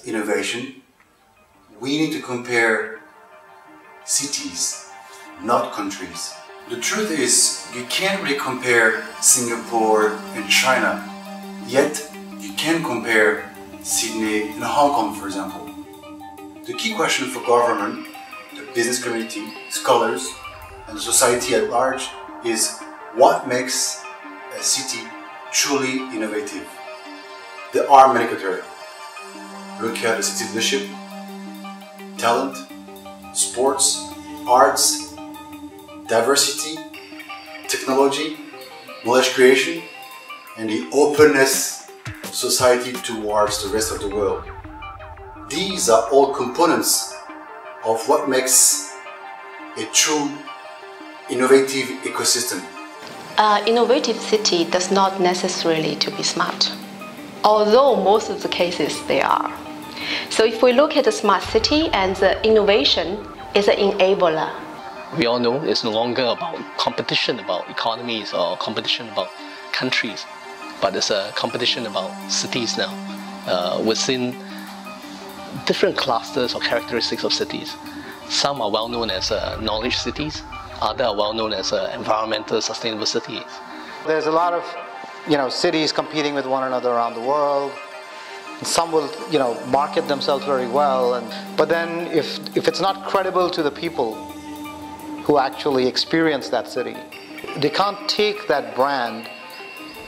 innovation, we need to compare cities, not countries. The truth is, you can't really compare Singapore and China, yet you can compare Sydney and Hong Kong, for example. The key question for government, the business community, scholars, and the society at large is what makes a city truly innovative? There are many criteria. Look at the city leadership, talent, sports, arts, diversity, technology, knowledge creation, and the openness of society towards the rest of the world. These are all components of what makes a true innovative ecosystem. Innovative city does not necessarily to be smart, although most of the cases they are. So if we look at the smart city, and the innovation is an enabler. We all know it's no longer about competition about economies or competition about countries, but it's a competition about cities now, within different clusters or characteristics of cities. Some are well known as knowledge cities, others are well known as environmental sustainable cities. There's a lot of cities competing with one another around the world. Some will market themselves very well, but then if it's not credible to the people who actually experience that city, they can't take that brand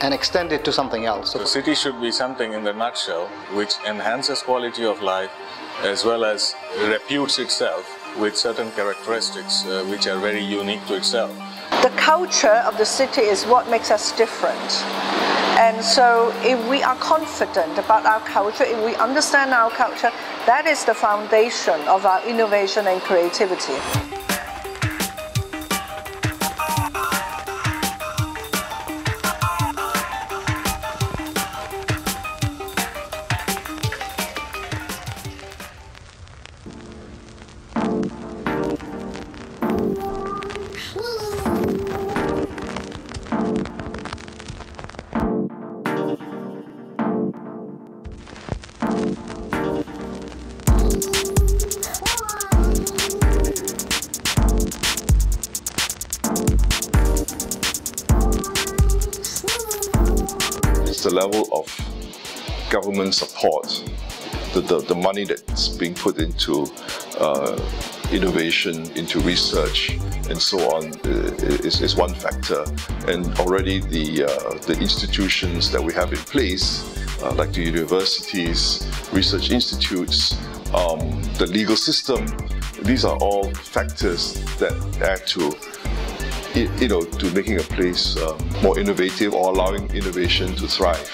and extend it to something else. The city should be something in the nutshell which enhances quality of life as well as reputes itself with certain characteristics which are very unique to itself. The culture of the city is what makes us different. And so if we are confident about our culture, if we understand our culture, that is the foundation of our innovation and creativity. The level of government support, the money that's being put into innovation, into research, and so on is one factor. And already the institutions that we have in place, like the universities, research institutes, the legal system, these are all factors that add to to making a place more innovative or allowing innovation to thrive.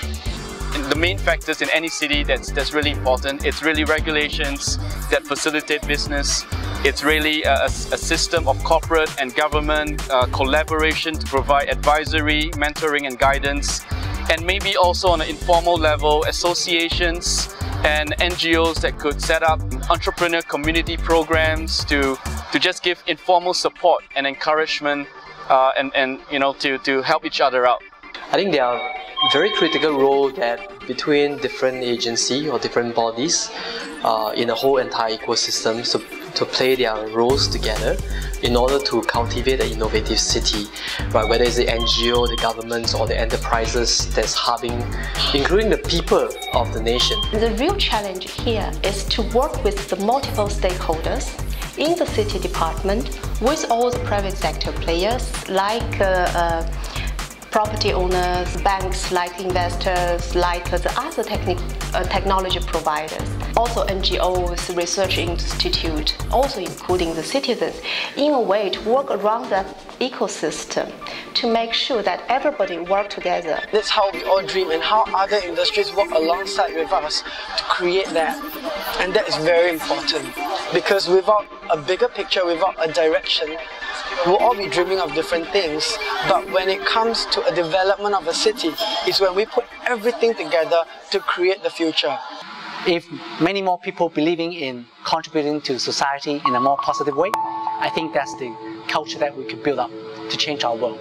The main factors in any city that's really important, it's really regulations that facilitate business. It's really a system of corporate and government collaboration to provide advisory, mentoring and guidance. And maybe also on an informal level, associations and NGOs that could set up entrepreneur community programs to just give informal support and encouragement to help each other out. I think there are very critical role that between different agencies or different bodies in a whole entire ecosystem to play their roles together in order to cultivate an innovative city, right? Whether it's the NGO, the governments, or the enterprises that's hubbing, including the people of the nation. The real challenge here is to work with the multiple stakeholders in the city department, with all the private sector players like property owners, banks, like investors, like the other technology providers, also NGOs, research institute, also including the citizens, in a way to work around that ecosystem to make sure that everybody work together. That's how we all dream and how other industries work alongside with us to create that. And that is very important, because without a bigger picture, without a direction, we'll all be dreaming of different things, but when it comes to a development of a city, it's when we put everything together to create the future. If many more people believing in contributing to society in a more positive way, I think that's the culture that we could build up to change our world.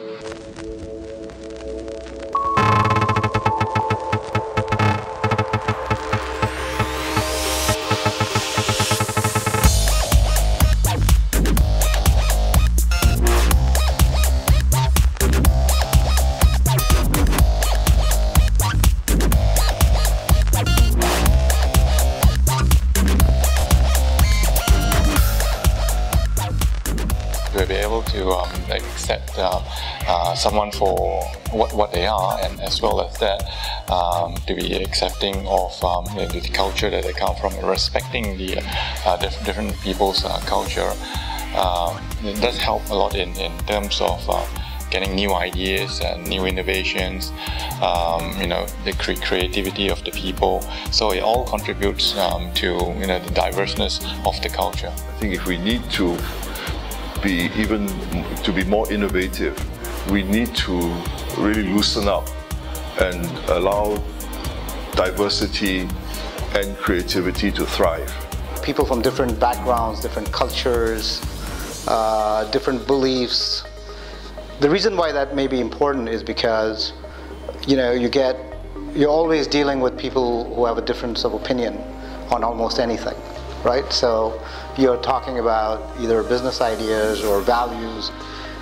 to accept someone for what they are, and as well as that to be accepting of the culture that they come from, respecting the different people's culture. It does help a lot in terms of getting new ideas and new innovations, the creativity of the people. So it all contributes to the diverseness of the culture. I think if we need to be more innovative, we need to really loosen up and allow diversity and creativity to thrive. People from different backgrounds, different cultures, different beliefs. The reason why that may be important is because you're always dealing with people who have a difference of opinion on almost anything, right? So you're talking about either business ideas or values.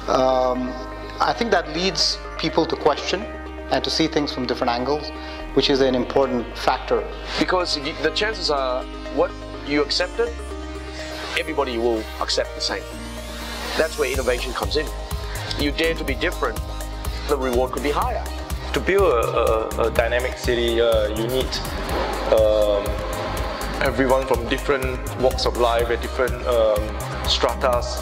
I think that leads people to question and to see things from different angles, which is an important factor. Because the chances are what you accepted, everybody will accept the same. That's where innovation comes in. You dare to be different, the reward could be higher. To build a dynamic city, you need everyone from different walks of life and different stratas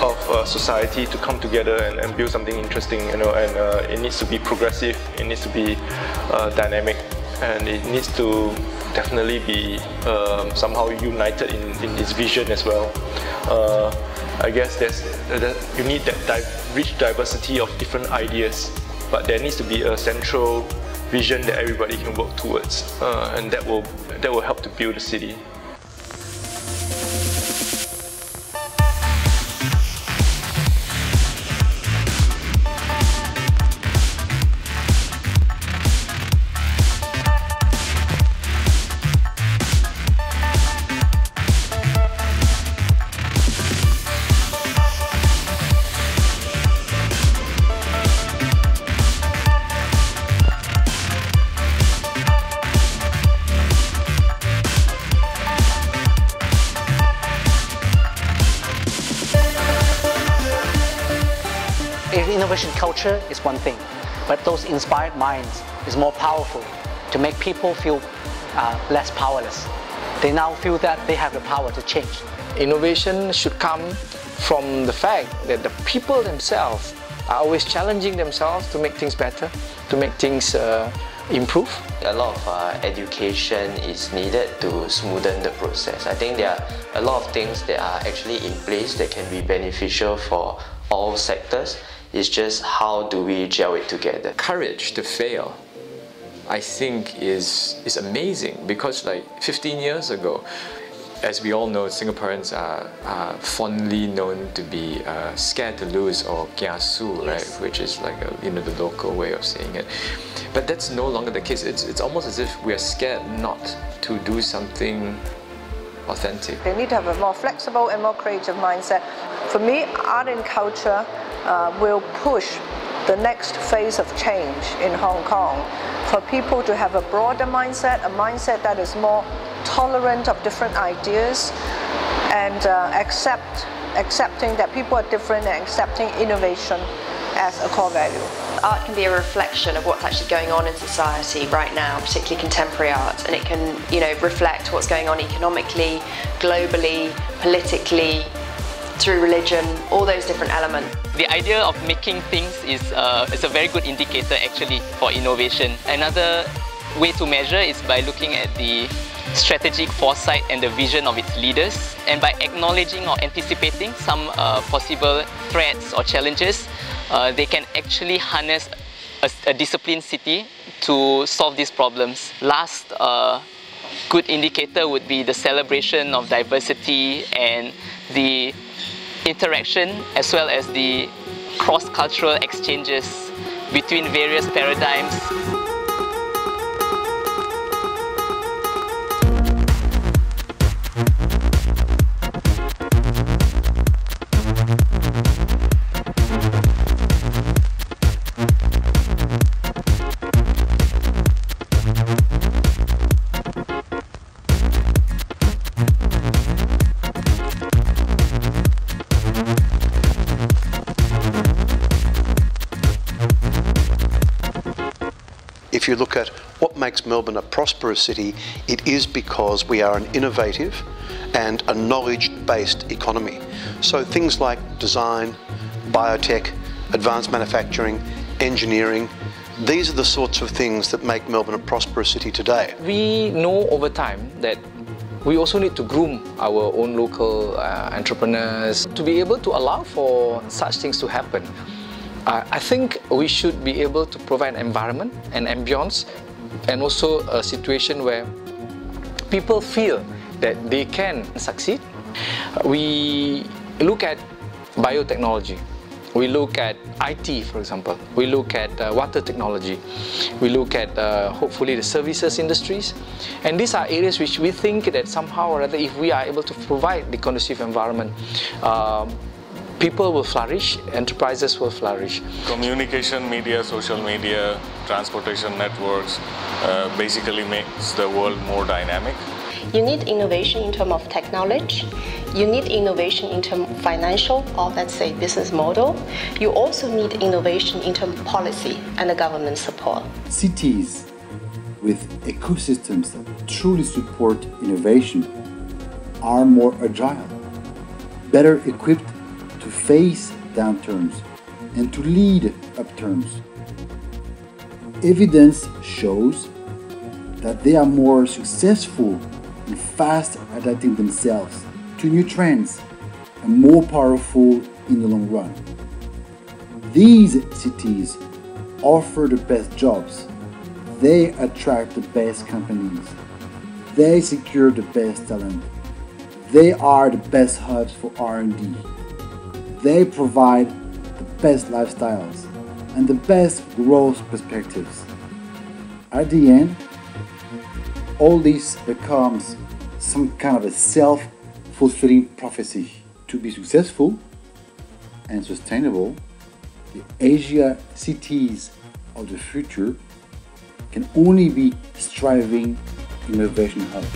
of society to come together and build something interesting, and it needs to be progressive, it needs to be dynamic, and it needs to definitely be somehow united in its vision as well. I guess you need that rich diversity of different ideas, but there needs to be a central vision that everybody can work towards, and that will help to build the city. Innovation culture is one thing, but those inspired minds is more powerful to make people feel less powerless. They now feel that they have the power to change. Innovation should come from the fact that the people themselves are always challenging themselves to make things better, to make things improve. A lot of education is needed to smoothen the process. I think there are a lot of things that are actually in place that can be beneficial for all sectors. It's just how do we gel it together. Courage to fail, I think, is amazing, because like 15 years ago, as we all know, Singaporeans are fondly known to be scared to lose, or kiasu, right? Which is like the local way of saying it. But that's no longer the case. It's almost as if we are scared not to do something authentic. They need to have a more flexible and more creative mindset. For me, art and culture will push the next phase of change in Hong Kong, for people to have a broader mindset, a mindset that is more tolerant of different ideas, and accepting that people are different, and accepting innovation as a core value. Art can be a reflection of what's actually going on in society right now, particularly contemporary art, and it can, reflect what's going on economically, globally, politically, through religion, all those different elements. The idea of making things is a very good indicator actually for innovation. Another way to measure is by looking at the strategic foresight and the vision of its leaders, and by acknowledging or anticipating some possible threats or challenges, they can actually harness a disciplined city to solve these problems. Last good indicator would be the celebration of diversity and the interaction, as well as the cross-cultural exchanges between various paradigms. if you look at what makes Melbourne a prosperous city, it is because we are an innovative and a knowledge-based economy. So things like design, biotech, advanced manufacturing, engineering, these are the sorts of things that make Melbourne a prosperous city today. We know over time that we also need to groom our own local entrepreneurs to be able to allow for such things to happen. I think we should be able to provide an environment, an ambience, and also a situation where people feel that they can succeed. We look at biotechnology, we look at IT, for example, we look at water technology, we look at hopefully the services industries, and these are areas which we think that somehow or other, if we are able to provide the conducive environment, people will flourish, enterprises will flourish. Communication, media, social media, transportation networks basically makes the world more dynamic. You need innovation in terms of technology. You need innovation in terms of financial or let's say business model. You also need innovation in terms of policy and the government support. Cities with ecosystems that truly support innovation are more agile, better equipped to face downturns and to lead upturns. Evidence shows that they are more successful and fast adapting themselves to new trends and more powerful in the long run. These cities offer the best jobs, they attract the best companies, they secure the best talent, they are the best hubs for R&D, they provide the best lifestyles and the best growth perspectives. At the end, all this becomes some kind of a self-fulfilling prophecy. To be successful and sustainable, the Asia cities of the future can only be striving innovation hubs.